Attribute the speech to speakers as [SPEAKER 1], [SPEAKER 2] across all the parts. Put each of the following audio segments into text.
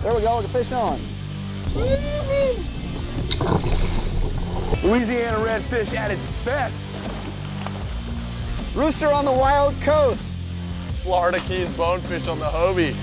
[SPEAKER 1] There we go, get the fish on.
[SPEAKER 2] Louisiana redfish at its best.
[SPEAKER 1] Rooster on the wild coast.
[SPEAKER 2] Florida Keys bonefish on the Hobie.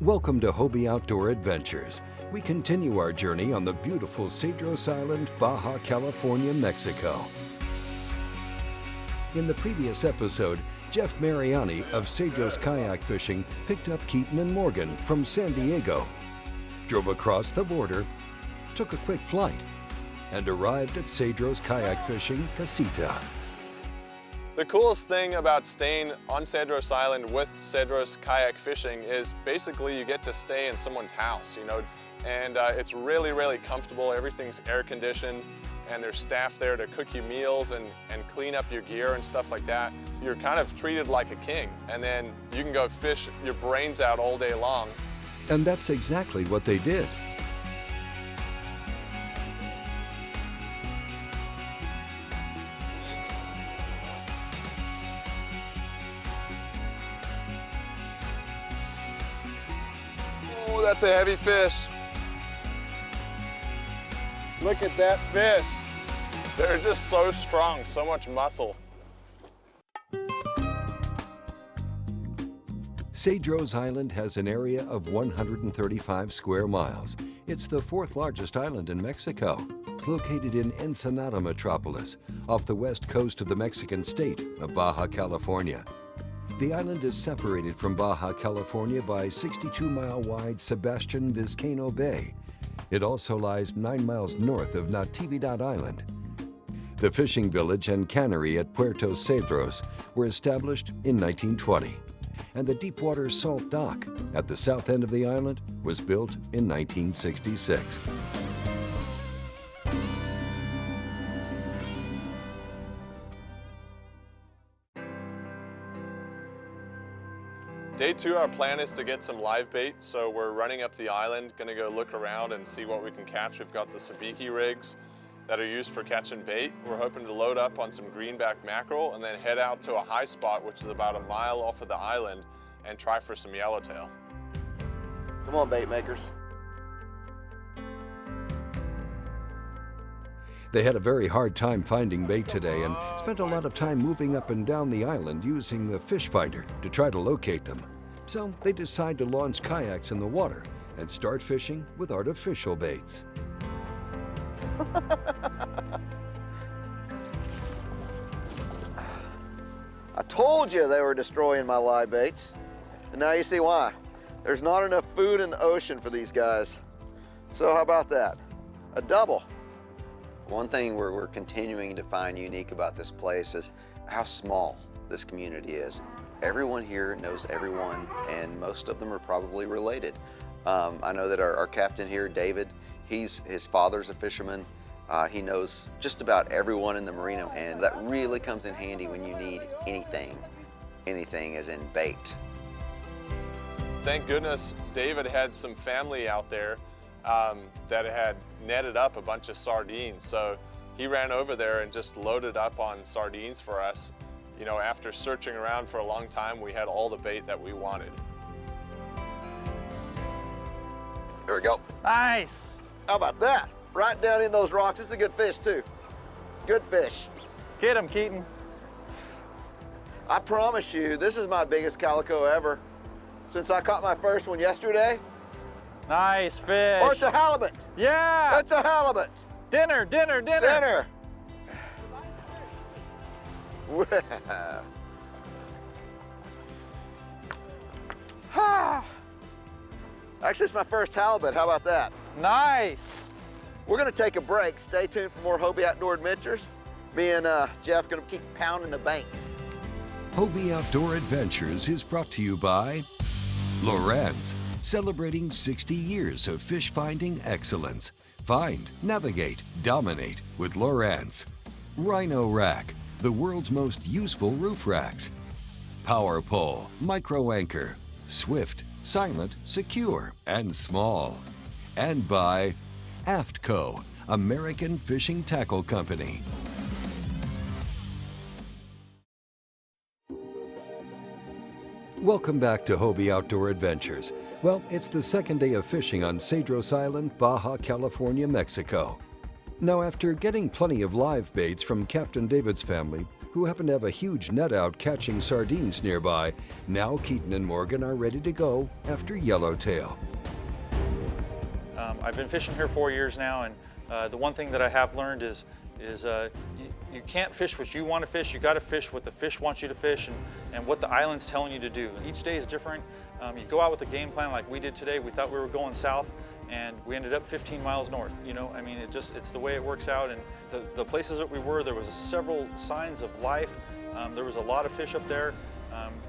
[SPEAKER 3] Welcome to Hobie Outdoor Adventures. We continue our journey on the beautiful Cedros Island, Baja California, Mexico. In the previous episode, Jeff Mariani of Cedros Kayak Fishing picked up Keaton and Morgan from San Diego, drove across the border, took a quick flight, and arrived at Cedros Kayak Fishing Casita.
[SPEAKER 2] The coolest thing about staying on Cedros Island with Cedros Kayak Fishing is basically you get to stay in someone's house, and it's really, really comfortable. Everything's air conditioned, and there's staff there to cook you meals and clean up your gear and stuff like that. You're kind of treated like a king, and then you can go fish your brains out all day long.
[SPEAKER 3] And that's exactly what they did.
[SPEAKER 2] Oh, that's a heavy fish. Look at that fish. They're just so strong, so much muscle.
[SPEAKER 3] Cedros Island has an area of 135 square miles. It's the fourth largest island in Mexico. It's located in Ensenada metropolis, off the west coast of the Mexican state of Baja California. The island is separated from Baja California by 62-mile-wide Sebastian Vizcaino Bay. It also lies 9 miles north of Natividad Island. The fishing village and cannery at Puerto Cedros were established in 1920, and the deepwater salt dock at the south end of the island was built in 1966.
[SPEAKER 2] Day 2, our plan is to get some live bait, so we're running up the island, gonna go look around and see what we can catch. We've got the sabiki rigs that are used for catching bait. We're hoping to load up on some greenback mackerel and then head out to a high spot, which is about a mile off of the island, and try for some yellowtail.
[SPEAKER 1] Come on, bait makers.
[SPEAKER 3] They had a very hard time finding bait today and spent a lot of time moving up and down the island using the fish finder to try to locate them. So they decide to launch kayaks in the water and start fishing with artificial baits.
[SPEAKER 1] I told you they were destroying my live baits, and now you see why. There's not enough food in the ocean for these guys. So how about that? A double.
[SPEAKER 4] One thing we're continuing to find unique about this place is how small this community is. Everyone here knows everyone, and most of them are probably related. I know that our captain here, David, his father's a fisherman. He knows just about everyone in the marina, and that really comes in handy when you need anything. Anything as in bait.
[SPEAKER 2] Thank goodness David had some family out there that had netted up a bunch of sardines. So he ran over there and just loaded up on sardines for us. After searching around for a long time, we had all the bait that we wanted.
[SPEAKER 1] There we go.
[SPEAKER 5] Nice.
[SPEAKER 1] How about that? Right down in those rocks. It's a good fish too. Good fish.
[SPEAKER 5] Get him, Keaton.
[SPEAKER 1] I promise you, this is my biggest calico ever. Since I caught my first one yesterday.
[SPEAKER 5] Nice fish.
[SPEAKER 1] Or it's a halibut.
[SPEAKER 5] Yeah.
[SPEAKER 1] It's a halibut.
[SPEAKER 5] Dinner, dinner, dinner.
[SPEAKER 1] Dinner. Actually, it's my first halibut. How about that?
[SPEAKER 5] Nice.
[SPEAKER 1] We're gonna take a break. Stay tuned for more Hobie Outdoor Adventures. Me and Jeff gonna keep pounding the bank.
[SPEAKER 3] Hobie Outdoor Adventures is brought to you by Lowrance, celebrating 60 years of fish finding excellence. Find, navigate, dominate with Lowrance. Rhino Rack, the world's most useful roof racks. Power Pole, Micro Anchor, swift, silent, secure, and small. And by AftCo, American Fishing Tackle Company. Welcome back to Hobie Outdoor Adventures. Well, it's the second day of fishing on Cedros Island, Baja California, Mexico. Now, after getting plenty of live baits from Captain David's family, who happen to have a huge net out catching sardines nearby, now Keaton and Morgan are ready to go after yellowtail.
[SPEAKER 5] I've been fishing here 4 years now, and the one thing that I have learned is you can't fish what you want to fish. You got to fish what the fish wants you to fish and what the island's telling you to do. Each day is different. You go out with a game plan like we did today. We thought we were going south, and we ended up 15 miles north. You know, I mean, it's the way it works out. And the places that we were, there was several signs of life. There was a lot of fish up there,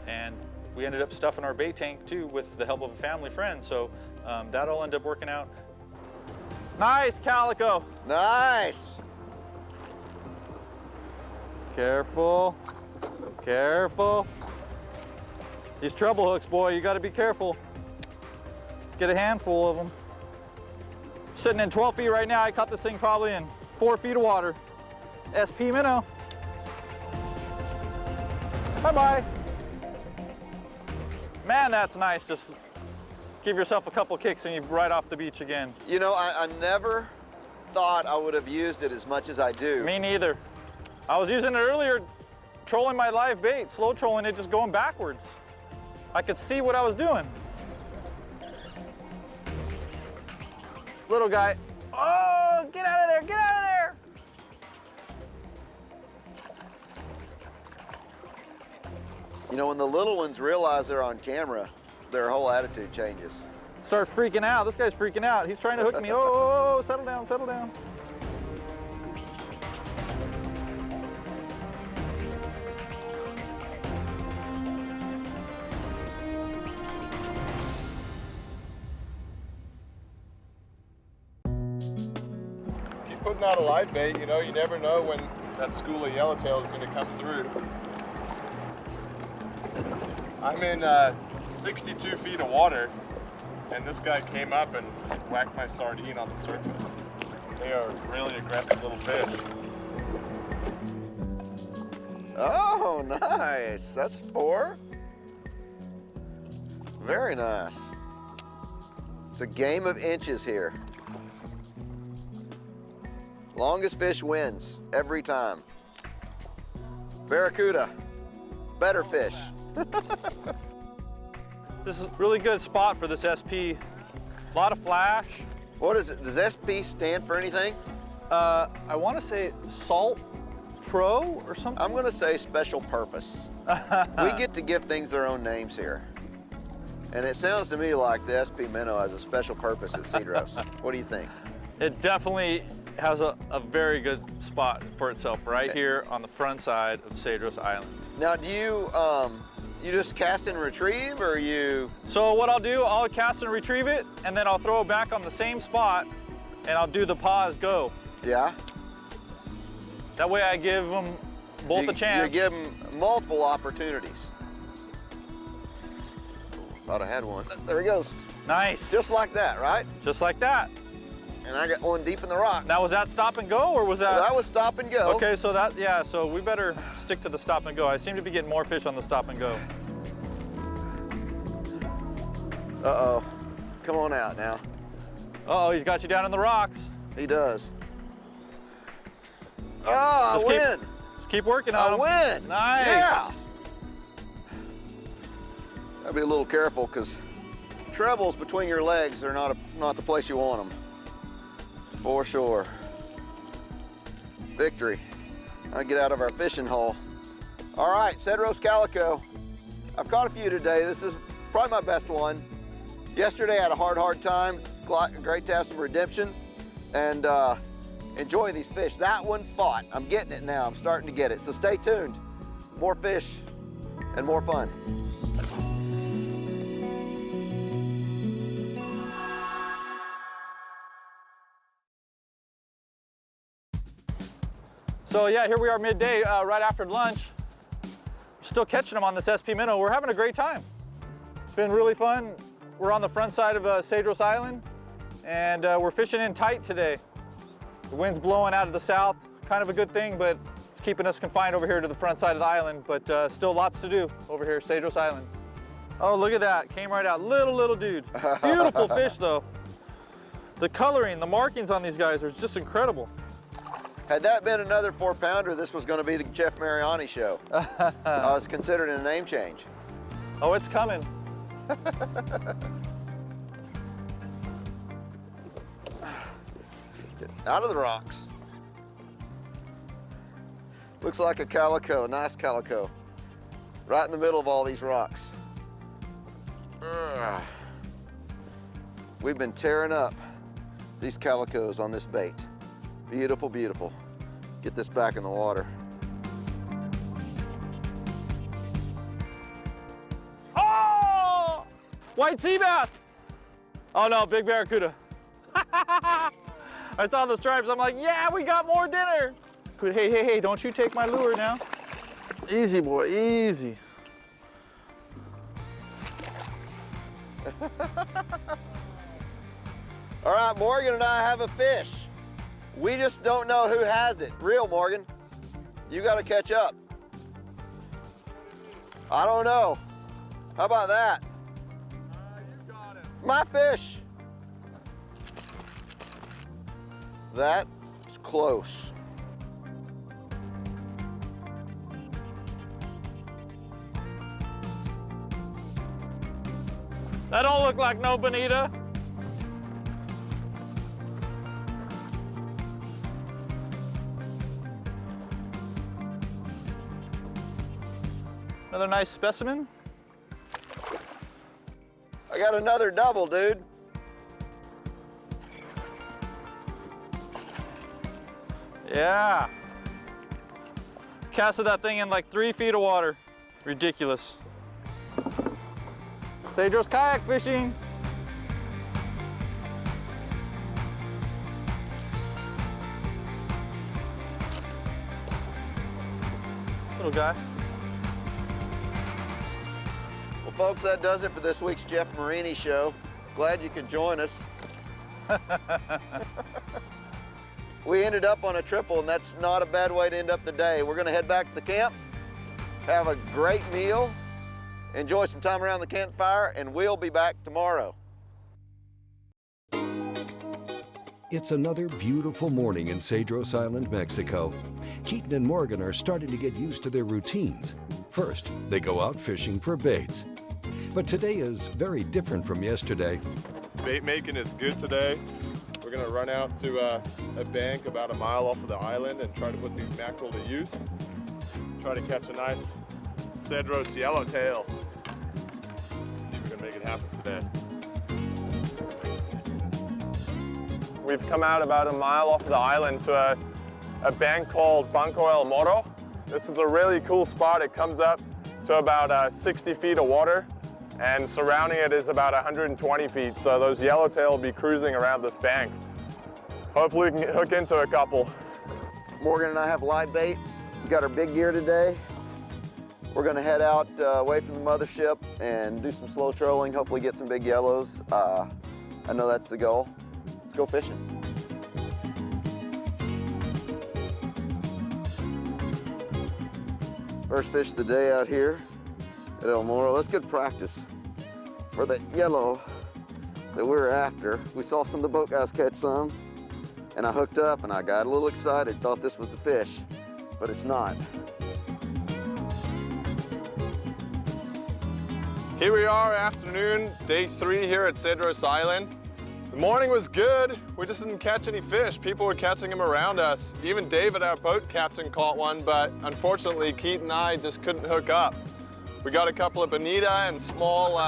[SPEAKER 5] and we ended up stuffing our bait tank too with the help of a family friend. So that all ended up working out. Nice calico.
[SPEAKER 1] Nice.
[SPEAKER 5] Careful, careful. These treble hooks, boy, you gotta be careful. Get a handful of them. Sitting in 12 feet right now. I caught this thing probably in 4 feet of water. SP minnow. Bye-bye. Man, that's nice. Just give yourself a couple kicks and you're right off the beach again.
[SPEAKER 1] You know, I never thought I would have used it as much as I do.
[SPEAKER 5] Me neither. I was using it earlier, trolling my live bait, slow trolling it, just going backwards. I could see what I was doing. Little guy. Oh, get out of there, get out of there.
[SPEAKER 1] You know, when the little ones realize they're on camera, their whole attitude changes.
[SPEAKER 5] Start freaking out. This guy's freaking out. He's trying to hook me. Oh, settle down, settle down.
[SPEAKER 2] Keep putting out a live bait, you know, you never know when that school of yellowtail is going to come through. I'm in 62 feet of water, and this guy came up and whacked my sardine on the surface. They are really aggressive little fish.
[SPEAKER 1] Oh, nice. That's 4. Very nice. It's a game of inches here. Longest fish wins every time. Barracuda, better fish.
[SPEAKER 5] This is a really good spot for this SP. A lot of flash.
[SPEAKER 1] What is it? Does SP stand for anything?
[SPEAKER 5] I want to say Salt Pro or something.
[SPEAKER 1] I'm gonna say special purpose. We get to give things their own names here. And it sounds to me like the SP minnow has a special purpose at Cedros. What do you think?
[SPEAKER 5] It definitely has a very good spot for itself right here on the front side of Cedros Island.
[SPEAKER 1] Now, do you just cast and retrieve, or you?
[SPEAKER 5] So what I'll do, I'll cast and retrieve it, and then I'll throw it back on the same spot, and I'll do the pause go.
[SPEAKER 1] Yeah.
[SPEAKER 5] That way I give them both a chance.
[SPEAKER 1] You give them multiple opportunities. Thought I had one. There he goes.
[SPEAKER 5] Nice.
[SPEAKER 1] Just like that, right?
[SPEAKER 5] Just like that.
[SPEAKER 1] And I got one deep in the rocks.
[SPEAKER 5] Now was that stop and go, or was that?
[SPEAKER 1] That was stop and go.
[SPEAKER 5] Okay, so that, yeah, so we better stick to the stop and go. I seem to be getting more fish on the stop and go.
[SPEAKER 1] Uh-oh. Come on out now.
[SPEAKER 5] Uh-oh, he's got you down in the rocks.
[SPEAKER 1] He does. Oh, I win.
[SPEAKER 5] Just keep working on him.
[SPEAKER 1] I win.
[SPEAKER 5] Nice.
[SPEAKER 1] Yeah. Gotta be a little careful, because trebles between your legs are not the place you want them. For sure. Victory. I'll get out of our fishing hole. All right, Cedros Calico. I've caught a few today. This is probably my best one. Yesterday I had a hard time. It's great to have some redemption and enjoy these fish. That one fought. I'm getting it now. I'm starting to get it. So stay tuned. More fish and more fun.
[SPEAKER 5] So yeah, here we are midday, right after lunch. Still catching them on this SP minnow. We're having a great time. It's been really fun. We're on the front side of Cedros Island, and we're fishing in tight today. The wind's blowing out of the south, kind of a good thing, but it's keeping us confined over here to the front side of the island, but still lots to do over here, Cedros Island. Oh, look at that, came right out, little dude. Beautiful fish though. The coloring, the markings on these guys are just incredible.
[SPEAKER 1] Had that been another 4-pounder, this was going to be the Jeff Mariani show. I was considering a name change.
[SPEAKER 5] Oh, it's coming.
[SPEAKER 1] Out of the rocks. Looks like a calico, nice calico. Right in the middle of all these rocks. Ugh. We've been tearing up these calicos on this bait. Beautiful, beautiful. Get this back in the water.
[SPEAKER 5] Oh! White sea bass! Oh no, big barracuda. I saw the stripes, I'm like, yeah, we got more dinner. Hey, don't you take my lure now. Easy, boy, easy.
[SPEAKER 1] All right, Morgan and I have a fish. We just don't know who has it. Real, Morgan. You got to catch up. I don't know. How about that?
[SPEAKER 2] You got it.
[SPEAKER 1] My fish. That's close.
[SPEAKER 5] That don't look like no bonita. Another nice specimen.
[SPEAKER 1] I got another double, dude.
[SPEAKER 5] Yeah. Casted that thing in like 3 feet of water. Ridiculous. Cedros kayak fishing. Little guy.
[SPEAKER 1] Well, folks, that does it for this week's Jeff Marini show. Glad you could join us. We ended up on a triple, and that's not a bad way to end up the day. We're gonna head back to the camp, have a great meal, enjoy some time around the campfire, and we'll be back tomorrow.
[SPEAKER 3] It's another beautiful morning in Cedros Island, Mexico. Keaton and Morgan are starting to get used to their routines. First, they go out fishing for baits. But today is very different from yesterday.
[SPEAKER 2] Bait making is good today. We're gonna run out to a bank about a mile off of the island and try to put these mackerel to use. Try to catch a nice Cedros yellowtail. See if we can make it happen today. We've come out about a mile off of the island to a bank called Banco El Moro. This is a really cool spot. It comes up to about 60 feet of water, and surrounding it is about 120 feet. So those yellowtail will be cruising around this bank. Hopefully we can hook into a couple.
[SPEAKER 1] Morgan and I have live bait. We got our big gear today. We're gonna head out away from the mothership and do some slow trolling, hopefully get some big yellows. I know that's the goal. Let's go fishing. First fish of the day out here at El Moro. That's good practice for that yellow that we're after. We saw some of the boat guys catch some, and I hooked up and I got a little excited, thought this was the fish, but it's not.
[SPEAKER 2] Here we are, afternoon, day 3 here at Cedros Island. The morning was good, we just didn't catch any fish. People were catching them around us. Even David, our boat captain, caught one, but unfortunately, Keith and I just couldn't hook up. We got a couple of bonita and small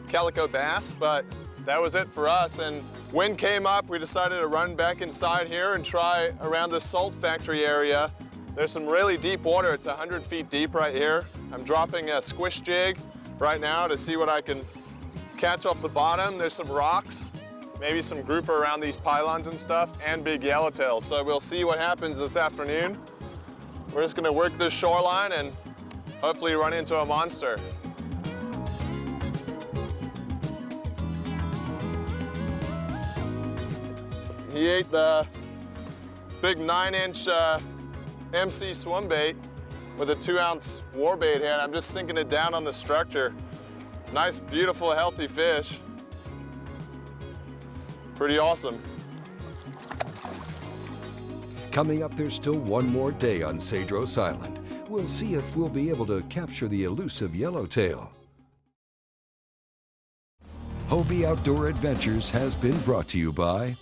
[SPEAKER 2] calico bass, but that was it for us. And wind came up, we decided to run back inside here and try around the salt factory area. There's some really deep water, it's 100 feet deep right here. I'm dropping a squish jig right now to see what I can catch off the bottom. There's some rocks, maybe some grouper around these pylons and stuff, and big yellowtail. So we'll see what happens this afternoon. We're just gonna work this shoreline and hopefully run into a monster. He ate the big 9-inch MC swim bait with a 2-ounce war bait head. I'm just sinking it down on the structure. Nice, beautiful, healthy fish. Pretty awesome.
[SPEAKER 3] Coming up, there's still one more day on Cedros Island. We'll see if we'll be able to capture the elusive yellowtail. Hobie Outdoor Adventures has been brought to you by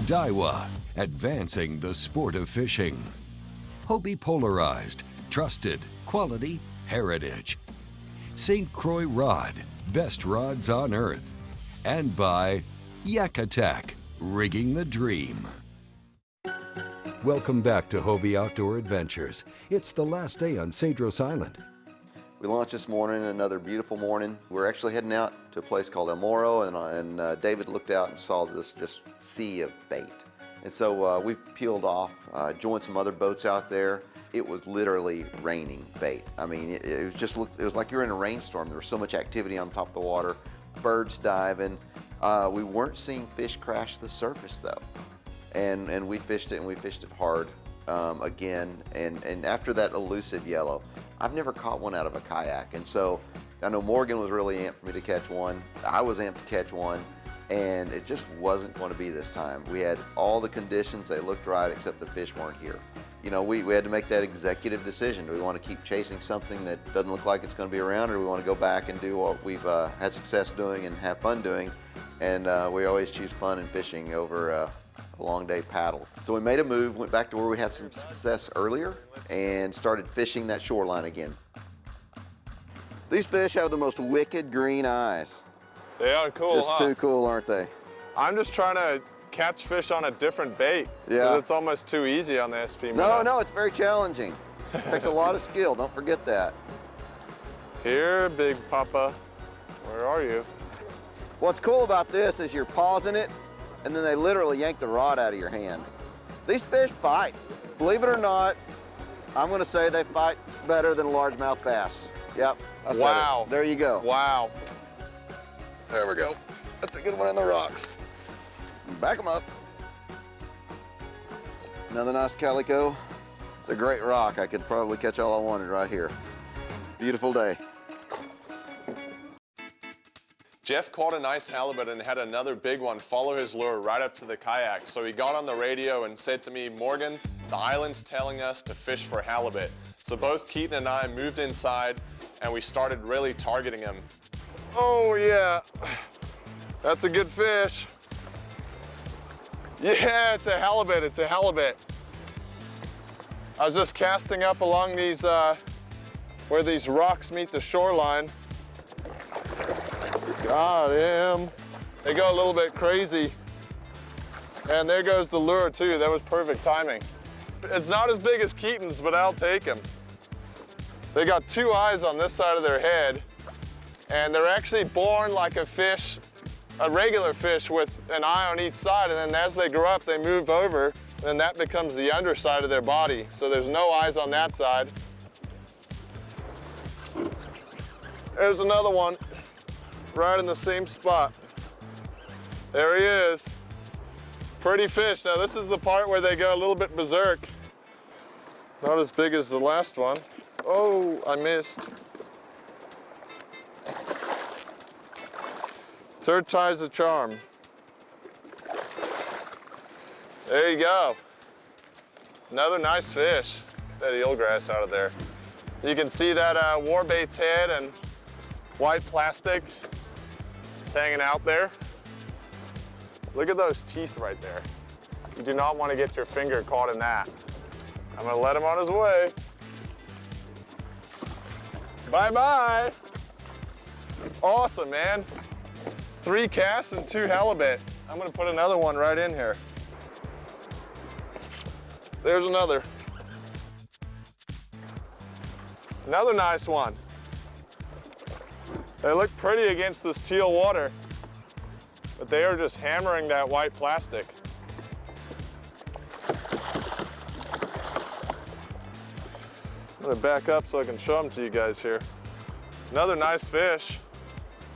[SPEAKER 3] Daiwa, advancing the sport of fishing. Hobie Polarized, trusted, quality, heritage. St. Croix Rod, best rods on earth. And by Yak Attack, rigging the dream. Welcome back to Hobie Outdoor Adventures. It's the last day on Cedros Island.
[SPEAKER 4] We launched this morning, another beautiful morning. We're actually heading out to a place called El Moro, and David looked out and saw this just sea of bait. And so we peeled off, joined some other boats out there. It was literally raining bait. I mean, it was like you're in a rainstorm. There was so much activity on top of the water, birds diving. We weren't seeing fish crash the surface though. And we fished it, and we fished it hard again. And after that elusive yellow, I've never caught one out of a kayak. And so I know Morgan was really amped for me to catch one. I was amped to catch one, and it just wasn't going to be this time. We had all the conditions, they looked right, except the fish weren't here. You know, we had to make that executive decision. Do we want to keep chasing something that doesn't look like it's going to be around, or do we want to go back and do what we've had success doing and have fun doing? And we always choose fun and fishing over a long day paddle. So we made a move, went back to where we had some success earlier, and started fishing that shoreline again. These fish have the most wicked green eyes.
[SPEAKER 2] They are cool,
[SPEAKER 4] Just too cool, aren't they?
[SPEAKER 2] I'm just trying to catch fish on a different bait.
[SPEAKER 4] Yeah.
[SPEAKER 2] It's almost too easy on the SP.
[SPEAKER 4] No, it's very challenging. It takes a lot of skill, don't forget that.
[SPEAKER 2] Here, big papa. Where are you?
[SPEAKER 1] What's cool about this is you're pausing it, and then they literally yank the rod out of your hand. These fish fight. Believe it or not, I'm gonna say they fight better than a largemouth bass. Yep, I said
[SPEAKER 2] Wow.
[SPEAKER 1] it. There you go.
[SPEAKER 2] Wow.
[SPEAKER 1] There we go. That's a good one in the rocks. Back them up. Another nice calico. It's a great rock. I could probably catch all I wanted right here. Beautiful day.
[SPEAKER 2] Jeff caught a nice halibut and had another big one follow his lure right up to the kayak. So he got on the radio and said to me, Morgan, the island's telling us to fish for halibut. So both Keaton and I moved inside and we started really targeting him. Oh yeah, that's a good fish. Yeah, it's a halibut, it's a halibut. I was just casting up along these, where these rocks meet the shoreline. Got him. They go a little bit crazy. And there goes the lure too. That was perfect timing. It's not as big as Keaton's, but I'll take him. They got two eyes on this side of their head, and they're actually born like a fish, a regular fish with an eye on each side, and then as they grow up, they move over, and that becomes the underside of their body. So there's no eyes on that side. There's another one. Right in the same spot. There he is. Pretty fish. Now this is the part where they go a little bit berserk. Not as big as the last one. Oh, I missed. Third time's a charm. There you go. Another nice fish. That eelgrass out of there. You can see that warbait's head and white plastic hanging out there. Look at those teeth right there. You do not want to get your finger caught in that. I'm gonna let him on his way. Bye-bye. Awesome, man. 3 casts and 2 halibut. I'm gonna put another one right in here. There's another. Another nice one. They look pretty against this teal water, but they are just hammering that white plastic. I'm gonna back up so I can show them to you guys here. Another nice fish.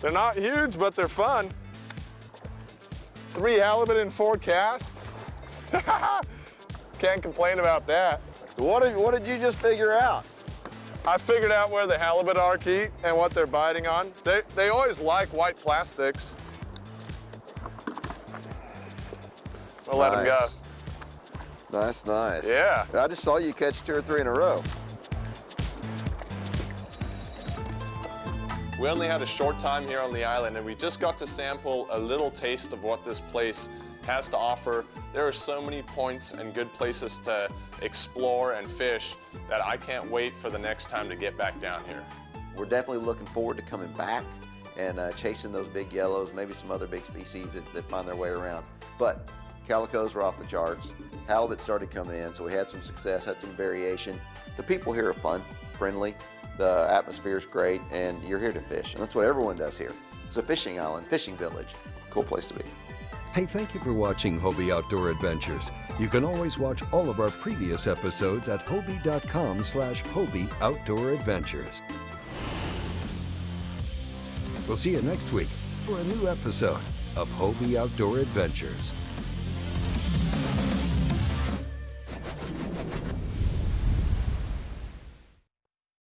[SPEAKER 2] They're not huge, but they're fun. 3 halibut in 4 casts. Can't complain about that.
[SPEAKER 1] So what did you just figure out?
[SPEAKER 2] I figured out where the halibut are, Keith, and what they're biting on. They always like white plastics. We'll let them go.
[SPEAKER 1] Nice, nice.
[SPEAKER 2] Yeah.
[SPEAKER 1] I just saw you catch 2 or 3 in a row.
[SPEAKER 2] We only had a short time here on the island, and we just got to sample a little taste of what this place has to offer. There are so many points and good places to explore and fish that I can't wait for the next time to get back down here.
[SPEAKER 4] We're definitely looking forward to coming back and chasing those big yellows, maybe some other big species that find their way around. But calicos were off the charts. Halibut started coming in, so we had some success, had some variation. The people here are fun, friendly. The atmosphere is great, and you're here to fish. And that's what everyone does here. It's a fishing island, fishing village. Cool place to be.
[SPEAKER 3] Hey, thank you for watching Hobie Outdoor Adventures. You can always watch all of our previous episodes at hobie.com/Hobie Outdoor Adventures. We'll see you next week for a new episode of Hobie Outdoor Adventures.